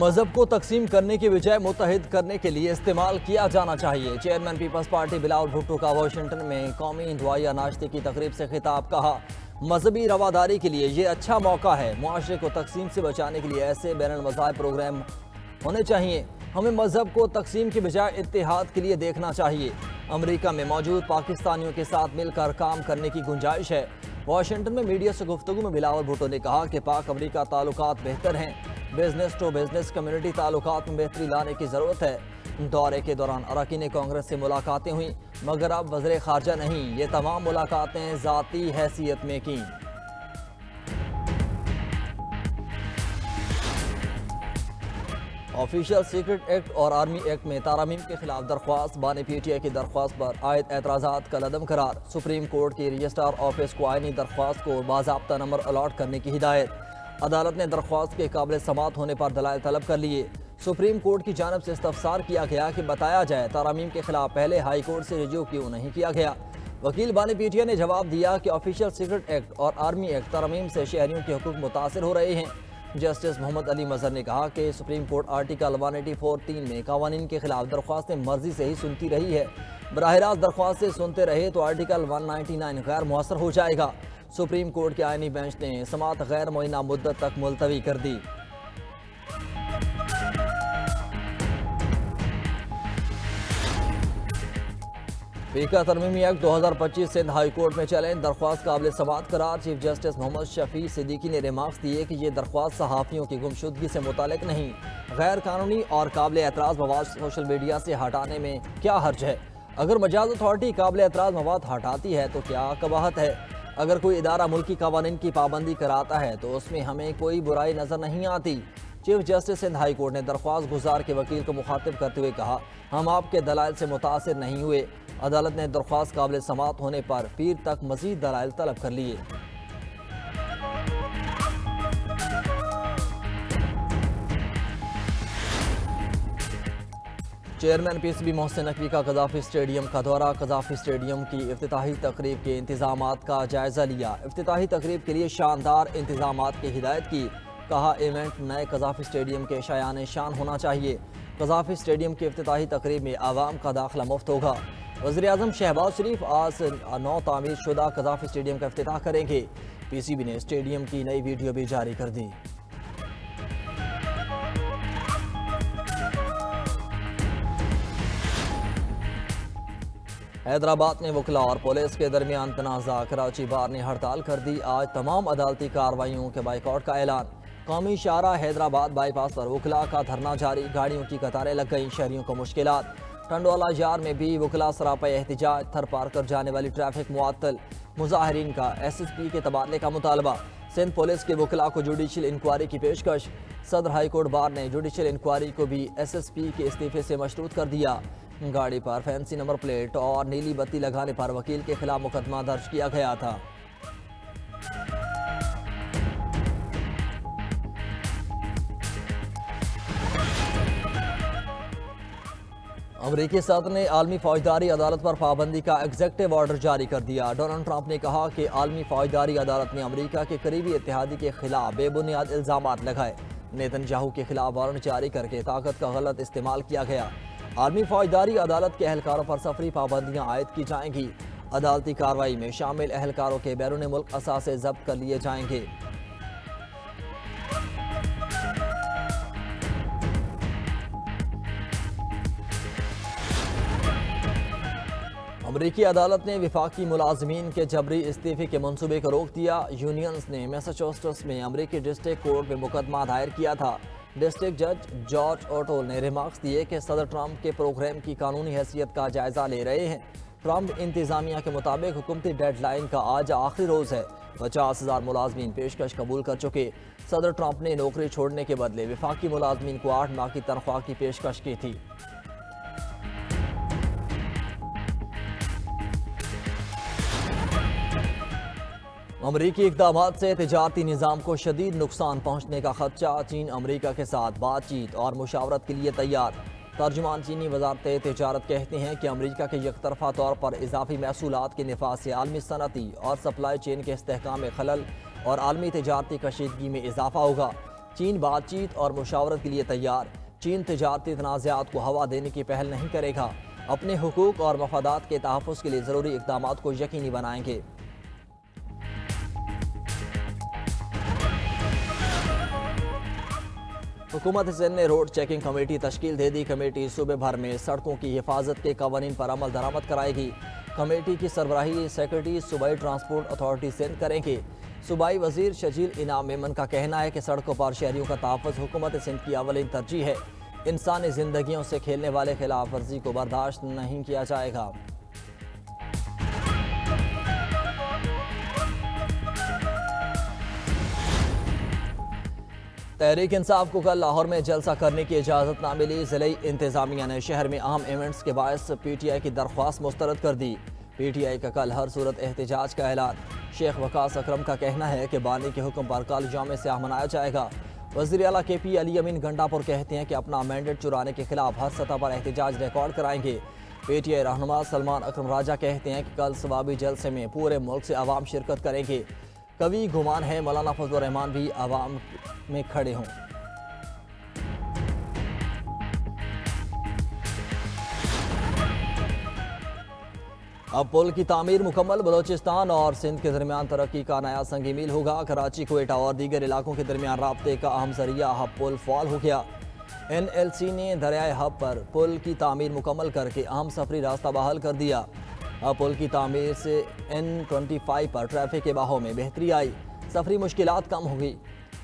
मजहब को तकसीम करने की बजाय मुत्तहिद करने के लिए इस्तेमाल किया जाना चाहिए। Chairman peoples party Bilawal Bhutto का वाशिंगटन में कौमी दुआया नाश्ते की तकरीब से खिताब। कहा, मजहबी रवादारी के लिए ये अच्छा मौका है। मुआशरे को तकसीम से बचाने के लिए ऐसे बैनुल मज़ाहिब प्रोग्राम होने चाहिए। हमें मजहब को तकसीम की बजाय इत्तेहाद के लिए देखना चाहिए। अमरीका में मौजूद पाकिस्तानियों के साथ मिलकर काम करने की गुंजाइश है। वाशिंगटन में मीडिया से गुफ्तगू में बिलावल भुट्टो ने कहा कि पाक अमरीका ताल्लुकात बेहतर हैं। बिजनेस टू बिजनेस कम्युनिटी ताल्लुकात में बेहतरी लाने की ज़रूरत है। दौरे के दौरान अरकान कांग्रेस से मुलाकातें हुई, मगर अब वज़ीर ख़ारजा नहीं, ये तमाम मुलाकातें ज़ाती हैसियत में की। ऑफिशियल सीक्रेट एक्ट और आर्मी एक्ट में तारामीम के खिलाफ दरख्वास्त। बानी PTI की दरख्वास्त पर आयद एतराज़ात का लदम करार। सुप्रीम कोर्ट की रजिस्ट्रार ऑफिस को आइनी दरख्वास्त को बाज़ाब्ता नंबर अलॉट करने की हिदायत। अदालत ने दरख्वास्त के काबिल समात होने पर दलाइल तलब कर लिए। सुप्रीम कोर्ट की जानब से इस्तफसार किया गया कि बताया जाए तारामीम के खिलाफ पहले हाई कोर्ट से रिज्यू क्यों नहीं किया गया। वकील बानी PTI ने जवाब दिया कि ऑफिशियल सीक्रेट एक्ट और आर्मी एक्ट तारामीम से शहरियों के हुकूक मुतासिर हो रहे हैं। जस्टिस मोहम्मद अली मजहर ने कहा कि सुप्रीम कोर्ट आर्टिकल 184(3) में कवानीन के खिलाफ दरख्वास्तें मर्जी से ही सुनती रही है। बराह रास्त दरख्वास्तें सुनते रहे तो आर्टिकल 199 गैर मुअस्सर हो जाएगा। सुप्रीम कोर्ट के आईनी बेंच ने समात गैर मुअय्यना मुद्दत तक मुलतवी कर दी। फीका तरमीमी एक्ट 2025 सिंध हाई कोर्ट में चैलेंज। दरख्वास्त काबिल समात करार। चीफ जस्टिस मोहम्मद शफी सिद्दीकी ने रिमार्क्स दिए कि ये दरख्वास्त सहाफ़ियों की गुमशुदगी से मुतालिक नहीं, गैर कानूनी और काबिल एतराज़ मवाद सोशल मीडिया से हटाने में क्या हर्ज है। अगर मजाज अथॉरिटी काबिल एतराज़ मवाद हटाती है तो क्या कबाहत है। अगर कोई इदारा मुल्की कवानीन की पाबंदी कराता है तो उसमें हमें कोई बुराई नज़र नहीं आती। Chief justice Sindh high court ने दरख्वास्त गुजार के वकील को मुखातिब करते हुए कहा, हम आपके दलाइल से मुतासिर नहीं हुए। अदालत ने दरख्वास्त काबिल समात होने पर पीर तक मजीद दलाइल तलब कर लिए। चेयरमैन PCB मोहसिन नकवी का कज़ाफ़ी स्टेडियम का दौरा। कज़ाफ़ी स्टेडियम की इफ्तिताही तकरीब के इंतज़ामात का जायज़ा लिया। इफ्तिताही तकरीब के लिए शानदार इंतज़ामात की हिदायत की। कहा, इवेंट नए कज़ाफ़ी स्टेडियम के शायान शान होना चाहिए। कज़ाफ़ी स्टेडियम की इफ्तिताही तकरीब में आवाम का दाखिला मुफ्त होगा। वज़ीर आज़म शहबाज शरीफ आज नौ तामीर शुदा कज़ाफ़ी स्टेडियम का इफ्तिताह करेंगे। PCB ने स्टेडियम की नई वीडियो भी जारी कर दी। हैदराबाद में वकला और पुलिस के दरमियान तनाज़ा। कराची बार ने हड़ताल कर दी। आज तमाम अदालती कार्रवाइयों के बाइकआउट का ऐलान। कौमी शाहरा हैदराबाद बाईपास पर वकला का धरना जारी। गाड़ियों की कतारें लग गईं, शहरियों को मुश्किलात। टंडोला जार में भी वकला सरापा एहतिजाज। थर पार कर जाने वाली ट्रैफिक मुअत्तल। मुजाहिरीन का SSP के तबादले का मुतालबा। सिंध पुलिस के वकला को जुडिशल इंक्वायरी की पेशकश। सदर हाई कोर्ट बार ने जुडिशल इंक्वायरी को भी SSP के इस्तीफे से मशरूत कर दिया। गाड़ी पर फैंसी नंबर प्लेट और नीली बत्ती लगाने पर वकील के खिलाफ मुकदमा दर्ज किया गया था। अमरीकी सदर ने आलमी फौजदारी अदालत पर पाबंदी का एग्जेक्टिव ऑर्डर जारी कर दिया। डोनाल्ड ट्रंप ने कहा कि आलमी फौजदारी अदालत ने अमरीका के करीबी इत्तेहादी के खिलाफ बेबुनियाद इल्जामात लगाए। नेतन्याहू के खिलाफ वारंट जारी करके ताकत का गलत इस्तेमाल किया गया। आलमी फौजदारी अदालत के अहलकारों पर सफरी पाबंदियां आयद की जाएंगी। अदालती कार्रवाई में शामिल अहलकारों के बैरून मुल्क असासे जब्त कर लिए जाएंगे। अमरीकी अदालत ने विफाकी मुलाजमीन के जबरी इस्तीफे के मंसूबे को रोक दिया। यूनियंस ने मैसाचुसेट्स में अमरीकी डिस्ट्रिक्ट कोर्ट में मुकदमा दायर किया था। डिस्ट्रिक्ट जज जॉर्ज ओटोल ने रिमार्क्स दिए कि सदर ट्रंप के प्रोग्राम की कानूनी हैसियत का जायजा ले रहे हैं। ट्रंप इंतजामिया के मुताबिक हुकूमती डेडलाइन का आज आखिरी रोज़ है। 50,000 मुलाजमीन पेशकश कबूल कर चुके। सदर ट्रंप ने नौकरी छोड़ने के बदले विफाकी मुलाजमीन को 8 माह की तनख्वाह की पेशकश की थी। अमरीकी इक़दामात से तिजारती निज़ाम को शदीद नुकसान पहुँचने का खदशा। चीन अमरीका के साथ बातचीत और मुशावरत के लिए तैयार। तर्जुमान चीनी वजारत तिजारत कहते हैं कि अमरीका के यकतरफा तौर पर इजाफी महसूलात के निफाज से आलमी सनती और सप्लाई चेन के इस्तेहकाम में खलल और आलमी तिजारती कशीदगी में इजाफा होगा। चीन बातचीत और मुशावरत के लिए तैयार। चीन तिजारती तनाज़ात को हवा देने की पहल नहीं करेगा। अपने हुकूक और मफादात के तहफ़्फ़ुज़ के लिए ज़रूरी इक़दामात को यकीनी बनाएंगे। हुकूमत सिंध ने रोड चेकिंग कमेटी तश्कील दे दी। कमेटी सूबे भर में सड़कों की हिफाजत के कवानीन पर अमल दरामद कराएगी। कमेटी की सरबराही सेक्रेटरी सूबाई ट्रांसपोर्ट अथॉरिटी सिंध करेंगे। सूबाई वजीर शजील इनाम मेमन का कहना है कि सड़कों पर शहरियों का तहफ़्फ़ुज़ हुकूमत सिंध की अवलिन तरजीह है। इंसानी जिंदगियों से खेलने वाले खिलाफ वर्जी को बर्दाश्त नहीं किया जाएगा। तहरीक इंसाफ को कल लाहौर में जलसा करने की इजाज़त ना मिली। ज़िले इंतज़ामिया ने शहर में अहम इवेंट्स के बायस PTI की दरख्वास्त मुस्तरद कर दी। PTI का कल हर सूरत एहतजाज का ऐलान। शेख वकास अकरम का कहना है कि बानी के हुक्म पर कल जाम स्याह मनाया जाएगा। वज़ीर आला KP अली अमीन गंडापुर कहते हैं कि अपना मैंडेट चुराने के खिलाफ हर सतह पर एहतजाज रिकॉर्ड कराएंगे। PTI रहनुमा सलमान अकरम राजा कहते हैं कि कल सवाबी जलसे में पूरे मुल्क से अवाम शिरकत करेंगे। कभी गुमान है मौलाना फजल रहमान भी अवाम में खड़े हों। अब पुल की तामीर मुकम्मल। बलोचिस्तान और सिंध के दरमियान तरक्की का नया संग मील होगा। कराची, क्वेटा और दीगर इलाकों के दरमियान राब्ते का अहम जरिया हब पुल फॉल हो गया। NLC ने दरियाए हब पर पुल की तामीर मुकम्मल करके अहम सफरी रास्ता बहाल कर दिया। अब पुल की तामीर से N25 पर ट्रैफिक के बहाव में बेहतरी आई। सफरी मुश्किलात कम हो गई।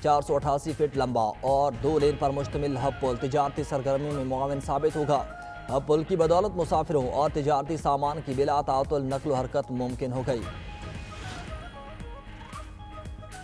488 फीट लंबा और 2 लेन पर मुश्तमिल हब पुल तिजारती सरगर्मियों में मुआविन साबित होगा। हब पुल की बदौलत मुसाफिरों और तिजारती सामान की बिला तातुल नकल हरकत मुमकिन हो गई।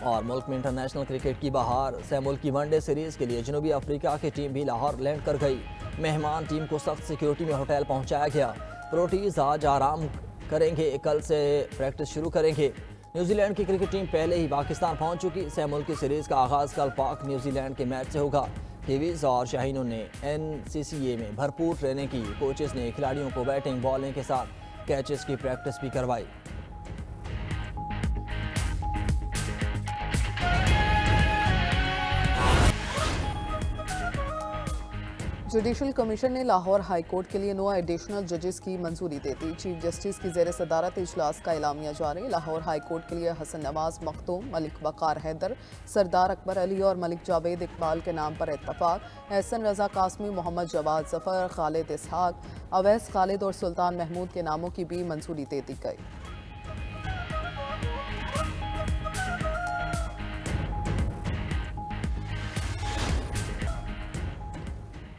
और मुल्क में इंटरनेशनल क्रिकेट की बहार। मुल्की वनडे सीरीज के लिए जनूबी अफ्रीका की टीम भी लाहौर लैंड कर गई। मेहमान टीम को सख्त सिक्योरिटी में होटल पहुंचाया गया। प्रोटीज आज आराम करेंगे, कल से प्रैक्टिस शुरू करेंगे। न्यूजीलैंड की क्रिकेट टीम पहले ही पाकिस्तान पहुंच चुकी। मुल्की सीरीज का आगाज़ कल पाक न्यूजीलैंड के मैच से होगा। कीवीज और शाहीनों ने NCCA में भरपूर ट्रेनिंग की। कोचेस ने खिलाड़ियों को बैटिंग बॉलिंग के साथ कैचेस की प्रैक्टिस भी करवाई। जुडिशल कमीशन ने लाहौर हाई कोर्ट के लिए 9 एडिशनल जजेस की मंजूरी दे दी। चीफ जस्टिस की ज़ेर सदारत इजलास का एलामिया जारी। लाहौर हाई कोर्ट के लिए हसन नवाज मखदूम, मलिक वकार हैदर, सरदार अकबर अली और मलिक जावेद इकबाल के नाम पर इत्तफाक। एहसन रजा कासमी, मोहम्मद जवाद जफर, खालिद इसहाक, अवैस खालिद और सुल्तान महमूद के नामों की भी मंजूरी दे दी गई।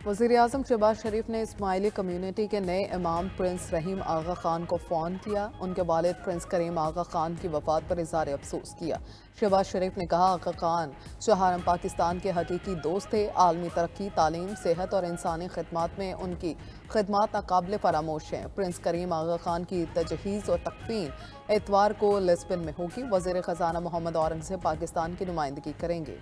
वज़ीर-ए-आज़म शहबाज शरीफ ने इस्माइली कम्युनिटी के नए इमाम प्रिंस रहीम आगा खान को फ़ोन किया। उनके वालिद प्रिंस करीम आगा खान की वफ़ात पर इज़हार अफसोस किया। शहबाज शरीफ ने कहा, आगा खान चहारम पाकिस्तान के हकीकी दोस्त थे। आलमी तरक्की, तालीम, सेहत और इंसानी खिदमात में उनकी खिदमात नाकाबिले फरामोश हैं। प्रिंस करीम आगा खान की तजहीज़ और तकफीन एतवार को लिस्बन में होगी। वज़ीर ख़जाना मोहम्मद औरंगज़ेब पाकिस्तान की नुमाइंदगी करेंगे।